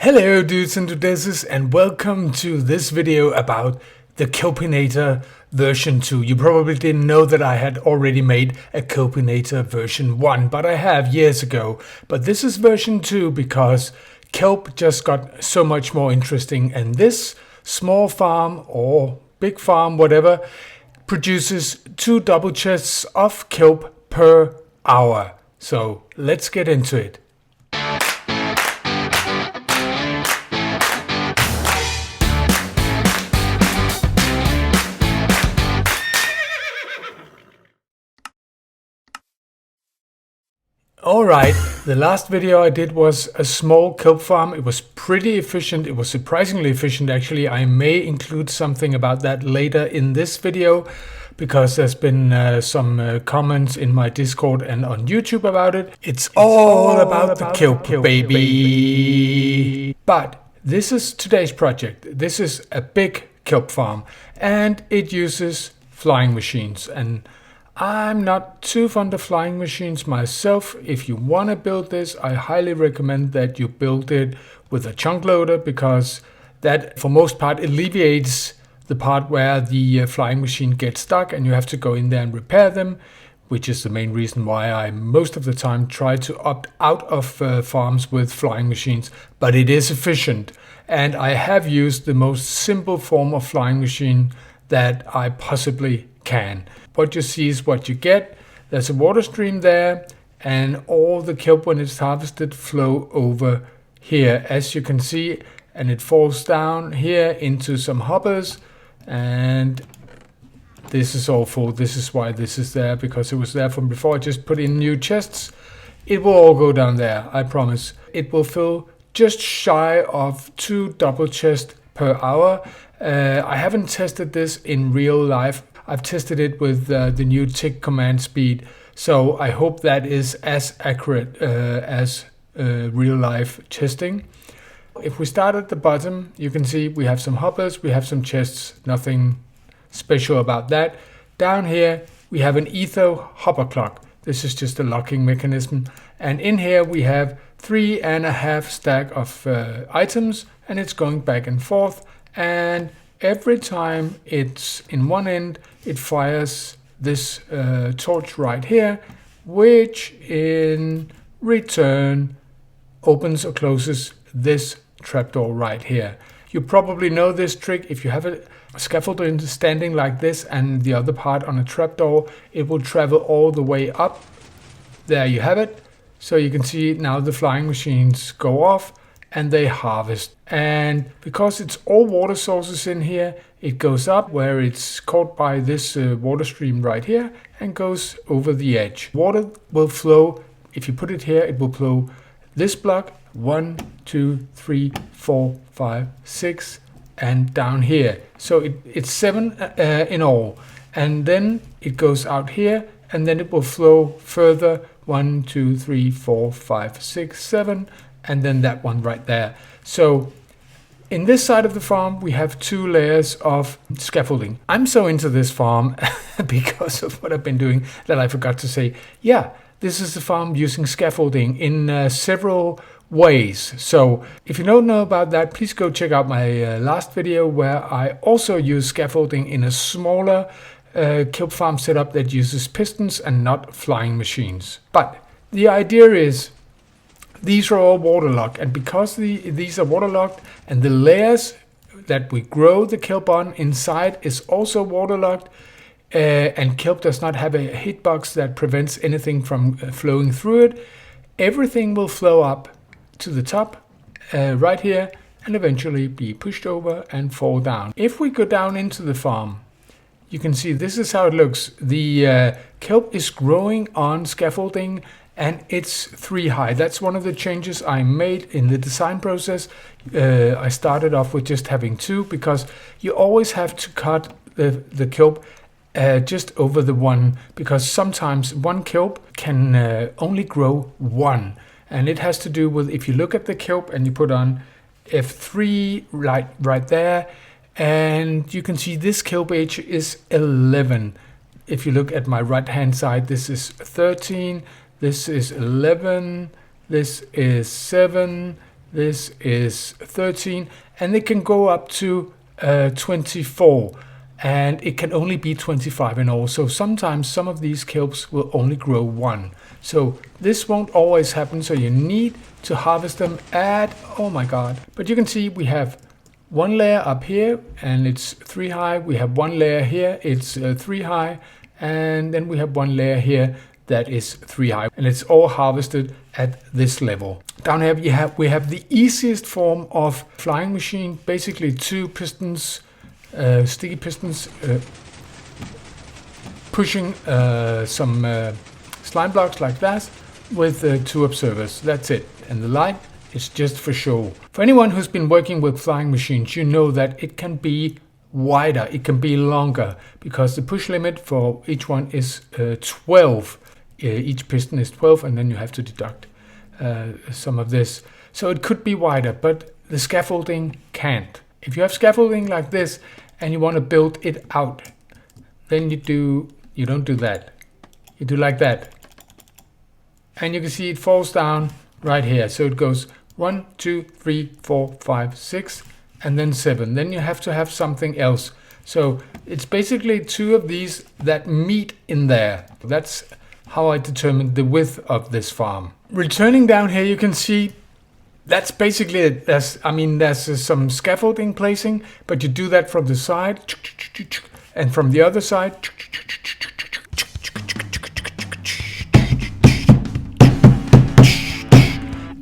Hello dudes and dudeses, and welcome to this video about the Kelpinator version 2. You probably didn't know that I had already made a Kelpinator version 1, but I have years ago. But this is version 2 because kelp just got so much more interesting, and this small farm or big farm, whatever, produces 2 double chests of kelp per hour. So let's get into it. Alright, the last video I did was a small kelp farm. It was pretty efficient. It was surprisingly efficient actually. I may include something about that later in this video because there's been some comments in my Discord and on YouTube about it. It's all about the kelp, baby. But this is today's project. This is a big kelp farm and it uses flying machines, and I'm not too fond of flying machines myself. If you want to build this, I highly recommend that you build it with a chunk loader, because that for most part alleviates the part where the flying machine gets stuck and you have to go in there and repair them, which is the main reason why I most of the time try to opt out of farms with flying machines. But it is efficient, and I have used the most simple form of flying machine that I possibly can. What you see is what you get. There's a water stream there, and all the kelp, when it's harvested, flow over here, as you can see, and it falls down here into some hoppers, and this is all full. This is why this is there, because it was there from before. I just put in new chests. It will all go down there, I promise. It will fill just shy of 2 double chests per hour. I haven't tested this in real life. I've tested it with the new tick command speed, so I hope that is as accurate as real life testing. If we start at the bottom, you can see we have some hoppers, we have some chests, nothing special about that. Down here we have an etho hopper clock. This is just a locking mechanism, and in here we have 3.5 stack of items, and it's going back and forth, and every time it's in one end, it fires this torch right here, which in return opens or closes this trapdoor right here. You probably know this trick. If you have a scaffolding standing like this and the other part on a trapdoor, it will travel all the way up. There you have it. So you can see now the flying machines go off and they harvest. And because it's all water sources in here, it goes up where it's caught by this water stream right here and goes over the edge. Water will flow. If you put it here, it will flow this block 1, 2, 3, 4, 5, 6, and down here. So it's 7 in all. And then it goes out here, and then it will flow further 1, 2, 3, 4, 5, 6, 7, and then that one right there. So in this side of the farm, we have 2 layers of scaffolding. I'm so into this farm because of what I've been doing that I forgot to say, yeah, this is the farm using scaffolding in several ways. So if you don't know about that, please go check out my last video where I also use scaffolding in a smaller kelp farm setup that uses pistons and not flying machines. But the idea is, these are all waterlogged, and because these are waterlogged and the layers that we grow the kelp on inside is also waterlogged, and kelp does not have a hitbox that prevents anything from flowing through it, everything will flow up to the top right here and eventually be pushed over and fall down. If we go down into the farm, you can see this is how it looks. The kelp is growing on scaffolding, and it's 3 high. That's one of the changes I made in the design process. I started off with just having 2 because you always have to cut the kelp just over the 1, because sometimes 1 kelp can only grow 1. And it has to do with, if you look at the kelp and you put on F3 right there, and you can see this kelp age is 11. If you look at my right hand side, this is 13. This is 11, this is 7, this is 13, and it can go up to 24, and it can only be 25 in all. So sometimes some of these kelps will only grow 1. So this won't always happen, so you need to harvest them at, oh my god. But you can see we have 1 layer up here and it's 3 high. We have 1 layer here, it's 3 high, and then we have 1 layer here that is 3 high, and it's all harvested at this level. Down here we have the easiest form of flying machine, basically 2 pistons, sticky pistons, pushing some slime blocks like that with 2 observers. That's it. And the light is just for show. For anyone who's been working with flying machines, you know that it can be wider, it can be longer, because the push limit for each one is 12. Each piston is 12, and then you have to deduct some of this. So it could be wider, but the scaffolding can't. If you have scaffolding like this and you want to build it out, then you don't do that. You do like that. And you can see it falls down right here. So it goes 1, 2, 3, 4, 5, 6, and then 7. Then you have to have something else. So it's basically 2 of these that meet in there. That's how I determined the width of this farm. Returning down here, you can see that's basically it. There's some scaffolding placing, but you do that from the side and from the other side.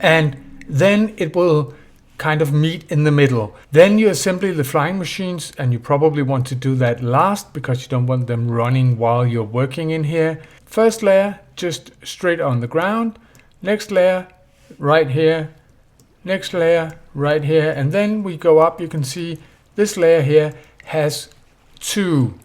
And then it will kind of meet in the middle. Then you assembly the flying machines, and you probably want to do that last because you don't want them running while you're working in here. First layer, just straight on the ground. Next layer, right here. Next layer, right here. And then we go up, you can see this layer here has 2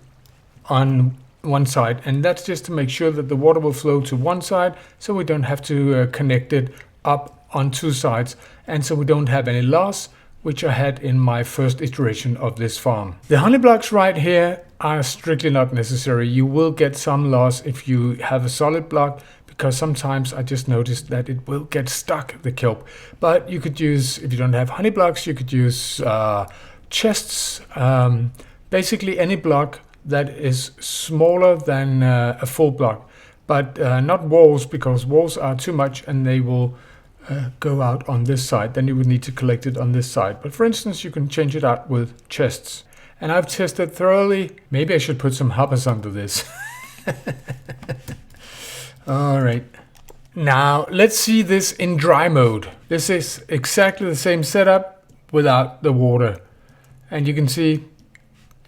on one side. And that's just to make sure that the water will flow to one side, so we don't have to connect it up on 2 sides, and so we don't have any loss, which I had in my first iteration of this farm. The honey blocks right here are strictly not necessary. You will get some loss if you have a solid block, because sometimes I just noticed that it will get stuck, the kelp. But you could use, if you don't have honey blocks, you could use chests, basically any block that is smaller than a full block, but not walls, because walls are too much and they will go out on this side. Then you would need to collect it on this side. But for instance, you can change it out with chests. And I've tested thoroughly. Maybe I should put some hoppers under this. All right. Now let's see this in dry mode. This is exactly the same setup without the water. And you can see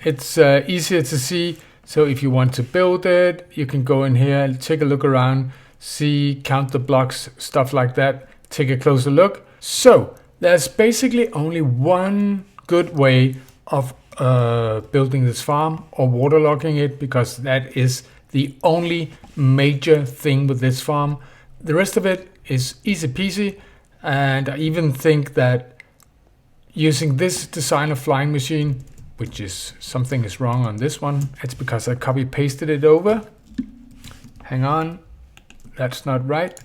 it's easier to see. So if you want to build it, you can go in here and take a look around, see, count the blocks, stuff like that. Take a closer look. So there's basically only one good way of building this farm, or waterlogging it, because that is the only major thing with this farm. The rest of it is easy peasy, and I even think that using this design of flying machine, which is something is wrong on this one, it's because I copy pasted it over. Hang on, that's not right.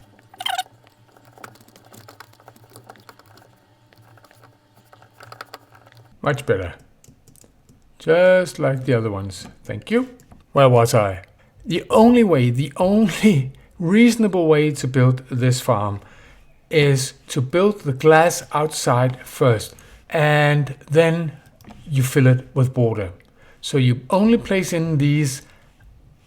Much better. Just like the other ones. Thank you. Where was I? The only reasonable way to build this farm is to build the glass outside first, and then you fill it with water. So you only place in these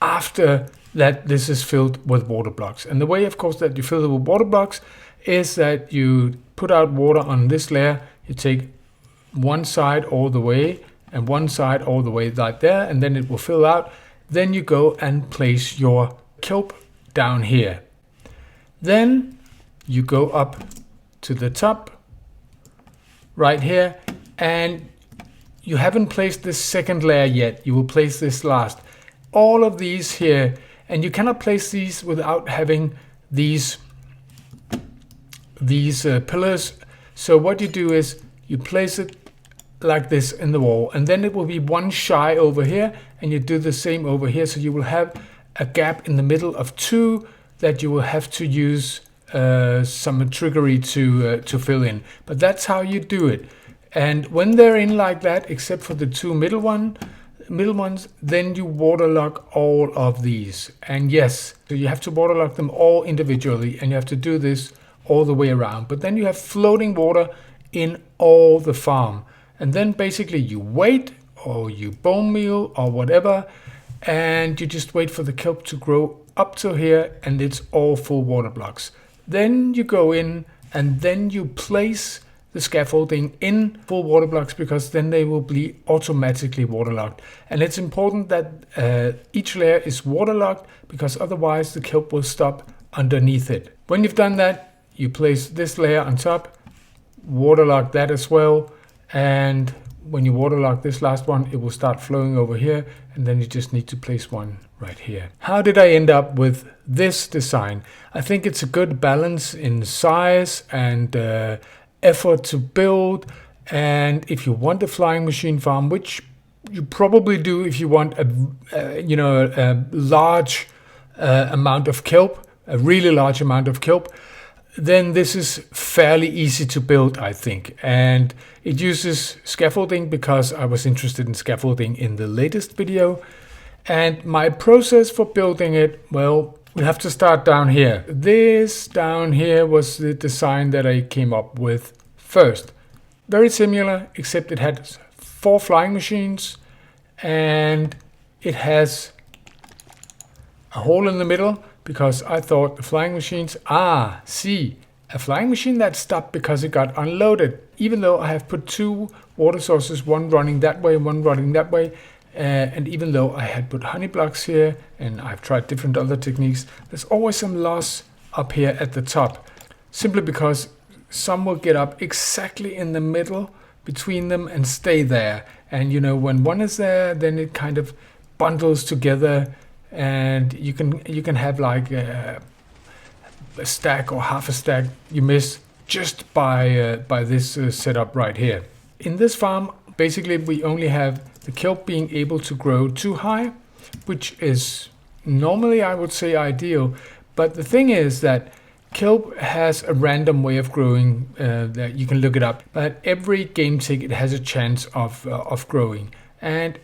after that this is filled with water blocks. And the way, of course, that you fill it with water blocks is that you put out water on this layer. You take one side all the way and one side all the way like there, and then it will fill out. Then you go and place your kelp down here. Then you go up to the top right here, and you haven't placed this second layer yet. You will place this last. All of these here, and you cannot place these without having these pillars. So what you do is you place it like this in the wall, and then it will be one shy over here, and you do the same over here. So you will have a gap in the middle of 2 that you will have to use some trickery to fill in, but that's how you do it. And when they're in like that, except for the two middle ones, then you waterlog all of these. And yes, so you have to waterlog them all individually, and you have to do this all the way around. But then you have floating water in all the farm, and then basically you wait, or you bone meal or whatever, and you just wait for the kelp to grow up to here, and it's all full water blocks. Then you go in and then you place the scaffolding in full water blocks, because then they will be automatically waterlogged. And it's important that each layer is waterlogged, because otherwise the kelp will stop underneath it. When you've done that, you place this layer on top, waterlog that as well, and when you waterlog this last one, it will start flowing over here, and then you just need to place one right here. How did I end up with this design? I think it's a good balance in size and effort to build. And if you want a flying machine farm, which you probably do if you want a large amount of kelp, a really large amount of kelp, then this is fairly easy to build, I think. And it uses scaffolding because I was interested in scaffolding in the latest video. And my process for building it, well, we have to start down here. This down here was the design that I came up with first. Very similar, except it had 4 flying machines, and it has a hole in the middle, because I thought the flying machines, a flying machine that stopped because it got unloaded, even though I have put 2 water sources, one running that way, one running that way. And even though I had put honey blocks here, and I've tried different other techniques, there's always some loss up here at the top, simply because some will get up exactly in the middle between them and stay there. And you know, when one is there, then it kind of bundles together, and you can have like a stack or half a stack you miss just by this setup right here. In this farm, basically we only have the kelp being able to grow too high, which is normally, I would say, ideal. But the thing is that kelp has a random way of growing that you can look it up. But every game tick, it has a chance of growing, and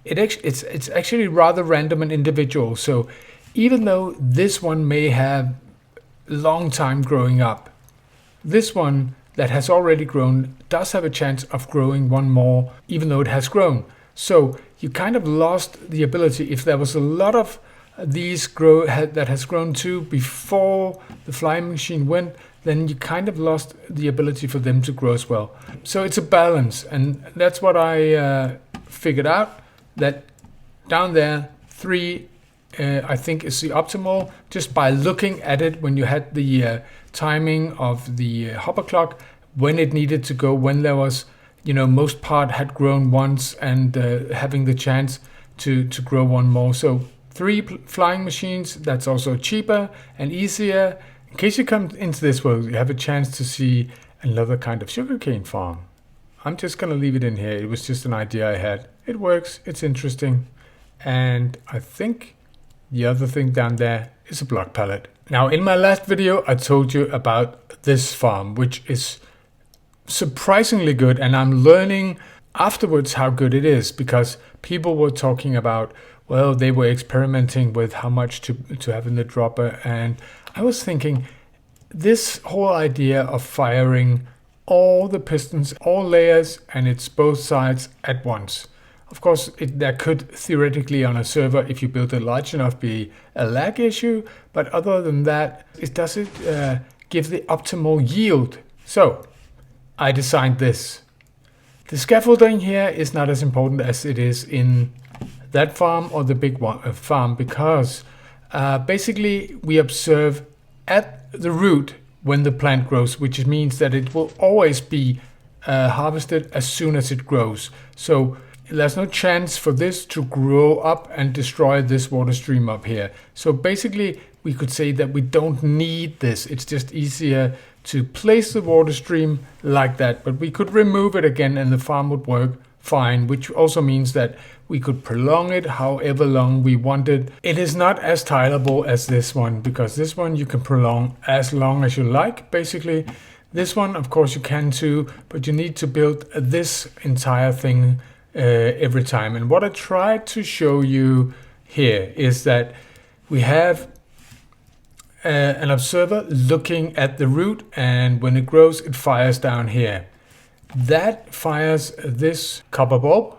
it's actually rather random and individual. So even though this one may have long time growing up, this one that has already grown does have a chance of growing one more, even though it has grown. So you kind of lost the ability. If there was a lot of these that has grown too before the flying machine went, then you kind of lost the ability for them to grow as well. So it's a balance, and that's what I figured out, that down there 3 I think is the optimal, just by looking at it when you had the timing of the hopper clock, when it needed to go, when there was, most part had grown once, and having the chance to grow one more. So 3 flying machines, that's also cheaper and easier. In case you come into this world, you have a chance to see another kind of sugarcane farm. I'm just going to leave it in here. It was just an idea I had. It works, it's interesting. And I think the other thing down there is a block pallet. Now, in my last video, I told you about this farm, which is surprisingly good. And I'm learning afterwards how good it is, because people were talking about, well, they were experimenting with how much to have in the dropper. And I was thinking, this whole idea of firing all the pistons, all layers, and it's both sides at once. Of course, that could theoretically on a server, if you build it large enough, be a lag issue. But other than that, it doesn't give the optimal yield. So I designed this. The scaffolding here is not as important as it is in that farm or the big one, farm, because basically we observe at the root when the plant grows, which means that it will always be harvested as soon as it grows. So there's no chance for this to grow up and destroy this water stream up here. So basically we could say that we don't need this. It's just easier to place the water stream like that, but we could remove it again and the farm would work fine, which also means that We could prolong it however long we wanted. It is not as tileable as this one, because this one you can prolong as long as you like, basically. This one, of course, you can too, but you need to build this entire thing every time. And what I tried to show you here is that we have an observer looking at the root, and when it grows, it fires down here. That fires this copper bulb.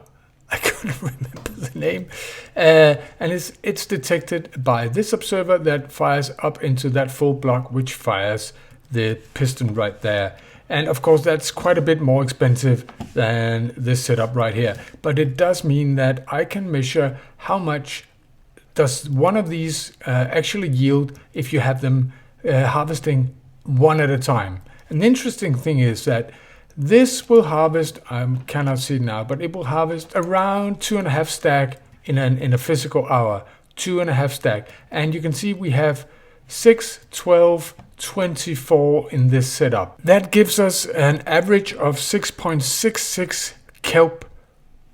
I couldn't remember the name. And it's detected by this observer that fires up into that full block, which fires the piston right there. And of course, that's quite a bit more expensive than this setup right here. But it does mean that I can measure how much does one of these actually yield if you have them harvesting one at a time. And the interesting thing is that this will harvest, I cannot see it now, but it will harvest around 2.5 stack in a physical hour, 2.5 stack. And you can see we have 6, 12, 24 in this setup. That gives us an average of 6.66 kelp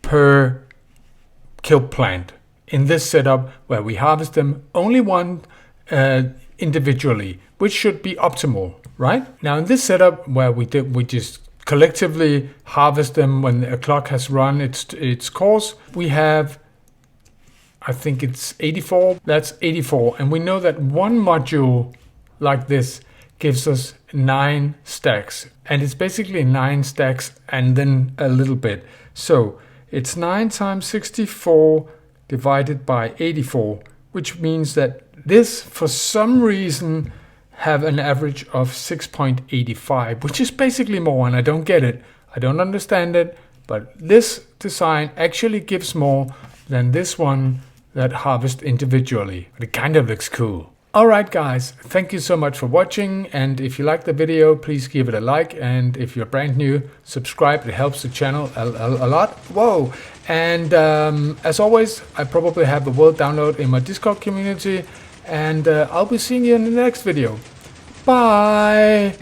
per kelp plant in this setup, where we harvest them only one individually, which should be optimal, right? Now in this setup where we just collectively harvest them when a clock has run its course, we have, I think it's 84. That's 84. And we know that one module like this gives us 9 stacks. And it's basically 9 stacks and then a little bit. So it's 9 times 64 divided by 84, which means that this, for some reason, have an average of 6.85, which is basically more, and I don't get it. I don't understand it, but this design actually gives more than this one that harvests individually. But it kind of looks cool. Alright guys, thank you so much for watching, and if you like the video, please give it a like, and if you're brand new, subscribe. It helps the channel a lot. Whoa! And as always, I probably have a world download in my Discord community, and I'll be seeing you in the next video. Bye!